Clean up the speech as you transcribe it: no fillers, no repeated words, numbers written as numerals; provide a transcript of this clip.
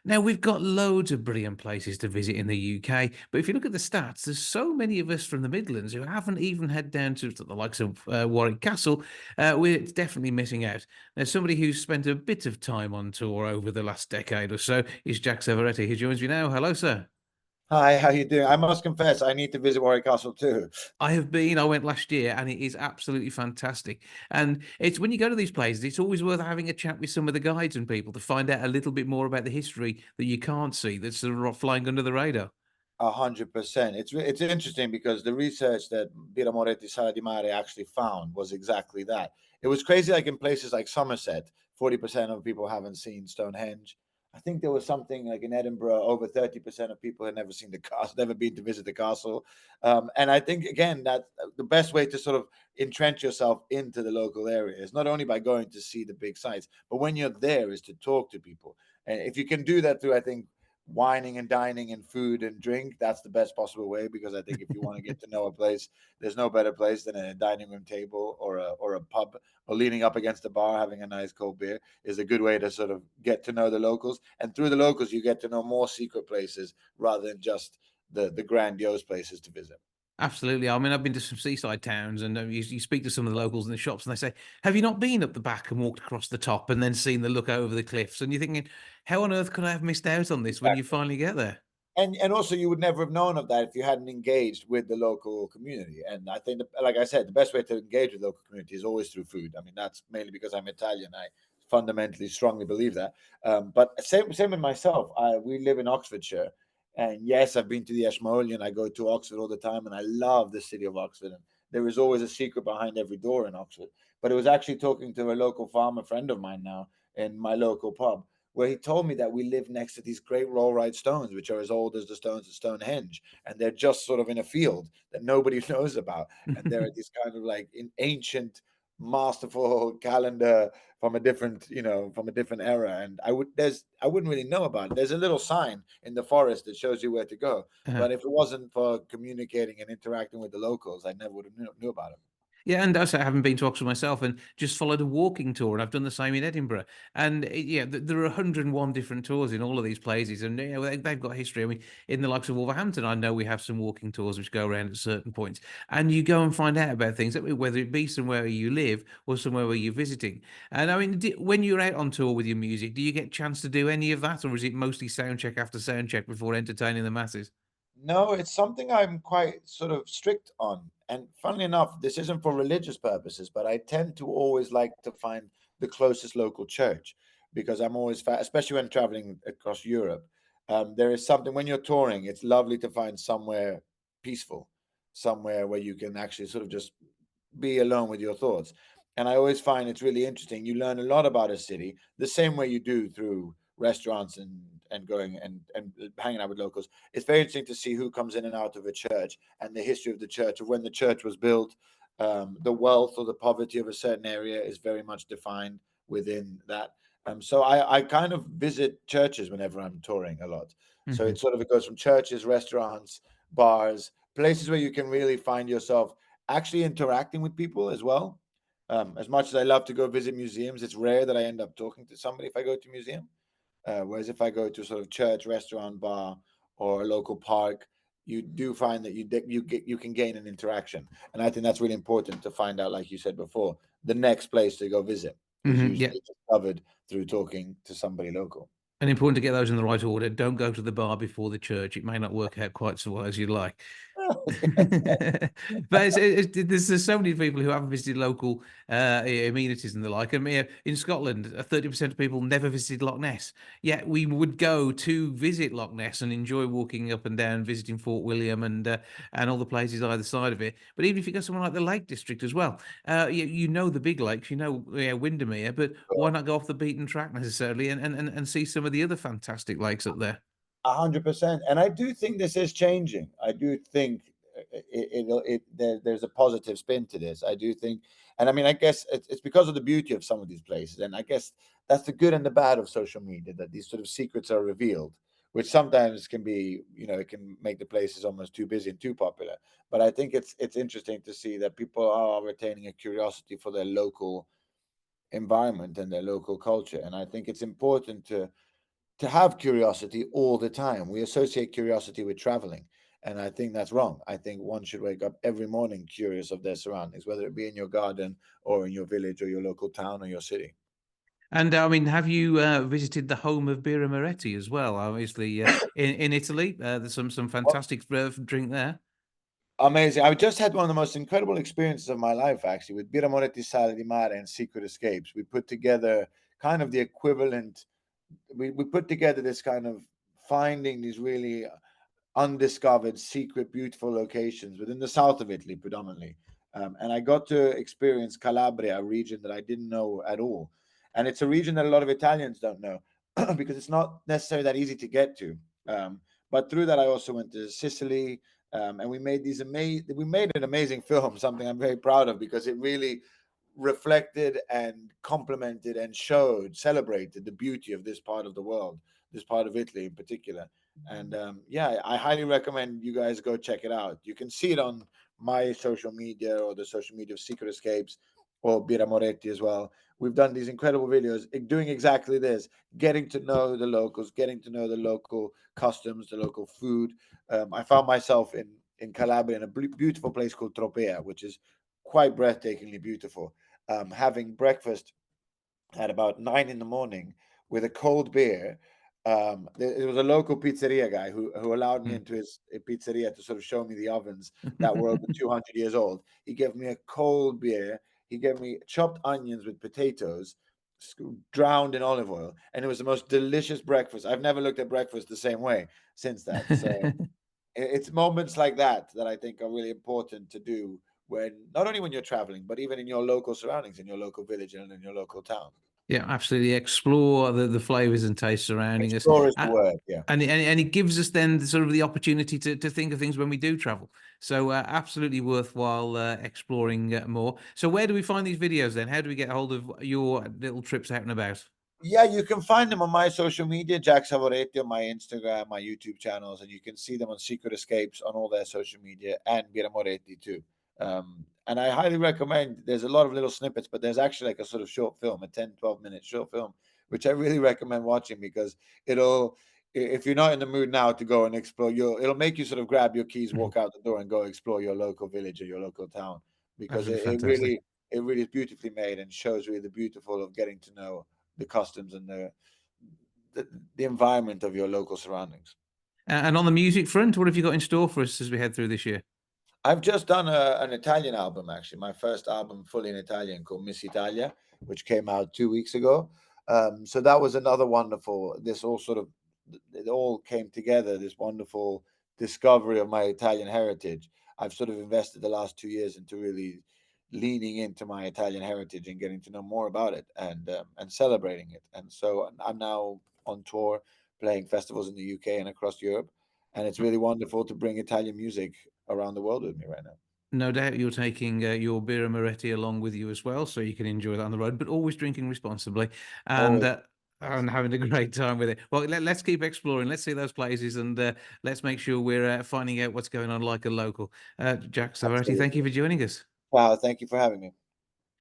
Now, we've got loads of brilliant places to visit in the UK, but if you look at the stats, there's so many of us from the Midlands who haven't even head down to the likes of Warwick Castle. We're definitely missing out. Now, somebody who's spent a bit of time on tour over the last decade or so is Jack Savoretti, who joins me now. Hello, sir. Hi, how you doing? I must confess, I need to visit Warwick Castle too. I have been. I went last year, and it is absolutely fantastic. And it's when you go to these places, it's always worth having a chat with some of the guides and people to find out a little bit more about the history that you can't see, that's sort of flying under the radar. 100%. It's interesting because the research that Bira Moretti Sala di Mare actually found was exactly that. It was crazy, like in places like Somerset, 40% of people haven't seen Stonehenge. I think there was something like in Edinburgh, over 30% of people had never seen the castle, never been to visit the castle. And I think again that the best way to sort of entrench yourself into the local area is not only by going to see the big sites, but when you're there is to talk to people. And if you can do that through, I think, wining and dining and food and drink, that's the best possible way, because I think if you want to get to know a place, there's no better place than a dining room table or a pub, or leaning up against a bar having a nice cold beer is a good way to sort of get to know the locals. And through the locals you get to know more secret places rather than just the grandiose places to visit. Absolutely. I mean, I've been to some seaside towns, and you speak to some of the locals in the shops, and they say, "Have you not been up the back and walked across the top, and then seen the look over the cliffs?" And you're thinking, "How on earth could I have missed out on this when you Exactly. finally get there?" And also you would never have known of that if you hadn't engaged with the local community. And I think, like I said, the best way to engage with local community is always through food. I mean, that's mainly because I'm Italian. I fundamentally strongly believe that. But same with myself. We live in Oxfordshire, and yes, I've been to the Ashmolean. I go to Oxford all the time, and I love the city of Oxford. And there is always a secret behind every door in Oxford. But it was actually talking to a local farmer friend of mine now in my local pub, where he told me that we live next to these great rollright stones, which are as old as the stones at Stonehenge, and they're just sort of in a field that nobody knows about, and they're these kind of like in ancient, masterful calendar from a different, from a different era. And I wouldn't really know about it. There's a little sign in the forest that shows you where to go, but if it wasn't for communicating and interacting with the locals, I never would have knew about it. Yeah, and also I haven't been to Oxford myself, and just followed a walking tour, and I've done the same in Edinburgh. And yeah, there are 101 different tours in all of these places, and they've got history. I mean, in the likes of Wolverhampton, I know we have some walking tours which go around at certain points, and you go and find out about things, whether it be somewhere where you live or somewhere where you're visiting. And I mean, when you're out on tour with your music, do you get a chance to do any of that, or is it mostly sound check after sound check before entertaining the masses? No, it's something I'm quite sort of strict on. And funnily enough, this isn't for religious purposes, but I tend to always like to find the closest local church, because I'm always, especially when traveling across Europe. There is something when you're touring, it's lovely to find somewhere peaceful, somewhere where you can actually sort of just be alone with your thoughts. And I always find it's really interesting. You learn a lot about a city the same way you do through restaurants and going and hanging out with locals. It's very interesting to see who comes in and out of a church and the history of the church, of when the church was built. The wealth or the poverty of a certain area is very much defined within that. So I kind of visit churches whenever I'm touring a lot. So Mhm. it goes from churches, restaurants, bars, places where you can really find yourself actually interacting with people as well. As much as I love to go visit museums, it's rare that I end up talking to somebody if I go to a museum. Whereas if I go to sort of church, restaurant, bar, or a local park, you do find that you can gain an interaction, and I think that's really important to find out. Like you said before, the next place to go visit is Mhm, yeah. usually discovered through talking to somebody local. And important to get those in the right order. Don't go to the bar before the church. It may not work out quite so well as you'd like. But there's so many people who haven't visited local amenities and the like. I mean, in Scotland, 30% of people never visited Loch Ness. Yet we would go to visit Loch Ness and enjoy walking up and down, visiting Fort William and all the places either side of it. But even if you go somewhere like the Lake District as well, you know the big lakes, you know Windermere, but why not go off the beaten track necessarily and see some of the other fantastic lakes up there? 100%, and I do think this is changing. I do think there's a positive spin to this. I do think, and I mean, I guess it's because of the beauty of some of these places, and I guess that's the good and the bad of social media, that these sort of secrets are revealed, which sometimes can be, it can make the places almost too busy and too popular. But I think it's interesting to see that people are retaining a curiosity for their local environment and their local culture, and I think it's important to have curiosity all the time. We associate curiosity with traveling. And I think that's wrong. I think one should wake up every morning curious of their surroundings, whether it be in your garden or in your village or your local town or your city. And I mean, have you visited the home of Birra Moretti as well? Obviously, in Italy, there's some fantastic drink there. Amazing. I just had one of the most incredible experiences of my life, actually, with Birra Moretti Sale di Mare and Secret Escapes. We put together kind of the equivalent, we put together this kind of finding these really undiscovered, secret, beautiful locations within the south of Italy, predominantly. And I got to experience Calabria, a region that I didn't know at all. And it's a region that a lot of Italians don't know because it's not necessarily that easy to get to. But through that, I also went to Sicily, and we made these amazing. We made an amazing film, something I'm very proud of because it really reflected and complemented and showed, celebrated the beauty of this part of the world, this part of Italy in particular. And yeah, I highly recommend you guys go check it out. You can see it on my social media or the social media of Secret Escapes or Bira Moretti as well. We've done these incredible videos doing exactly this, getting to know the locals, getting to know the local customs, the local food. I found myself in Calabria in a beautiful place called Tropea, which is quite breathtakingly beautiful. Having breakfast at about 9 in the morning with a cold beer. It was a local pizzeria guy who allowed me Mm. into his pizzeria to sort of show me the ovens that were over 200 years old. He gave me a cold beer. He gave me chopped onions with potatoes, drowned in olive oil, and it was the most delicious breakfast. I've never looked at breakfast the same way since that. So it's moments like that that I think are really important to do when not only when you're traveling, but even in your local surroundings, in your local village and in your local town. Yeah, absolutely. Explore the flavors and tastes surrounding us, Explore is the word, yeah. and it gives us then sort of the opportunity to think of things when we do travel. So absolutely worthwhile exploring more. So where do we find these videos then? How do we get hold of your little trips out and about? Yeah, you can find them on my social media, Jack Savoretti on my Instagram, my YouTube channels, and you can see them on Secret Escapes on all their social media and Bira Moretti too. And I highly recommend, there's a lot of little snippets, but there's actually like a sort of short film, a 10, 12 minute short film, which I really recommend watching because it'll, if you're not in the mood now to go and explore it'll make you sort of grab your keys, Mhm. walk out the door and go explore your local village or your local town because Absolutely fantastic. it really is beautifully made and shows really the beautiful of getting to know the customs and the, the environment of your local surroundings. And on the music front, what have you got in store for us as we head through this year? I've just done an Italian album, actually, my first album fully in Italian called Miss Italia, which came out 2 weeks ago. So that was another wonderful, this all sort of, it all came together, this wonderful discovery of my Italian heritage. I've sort of invested the last 2 years into really leaning into my Italian heritage and getting to know more about it and celebrating it. And so I'm now on tour playing festivals in the UK and across Europe. And it's really wonderful to bring Italian music around the world with me right now. No doubt you're taking your Birra Moretti along with you as well, so you can enjoy that on the road, but always drinking responsibly and Always. uh, and having a great time with it. Well, let's keep exploring. Let's see those places and let's make sure we're finding out what's going on like a local. Jack Savoretti, thank you Absolutely. for joining us. Wow, thank you for having me.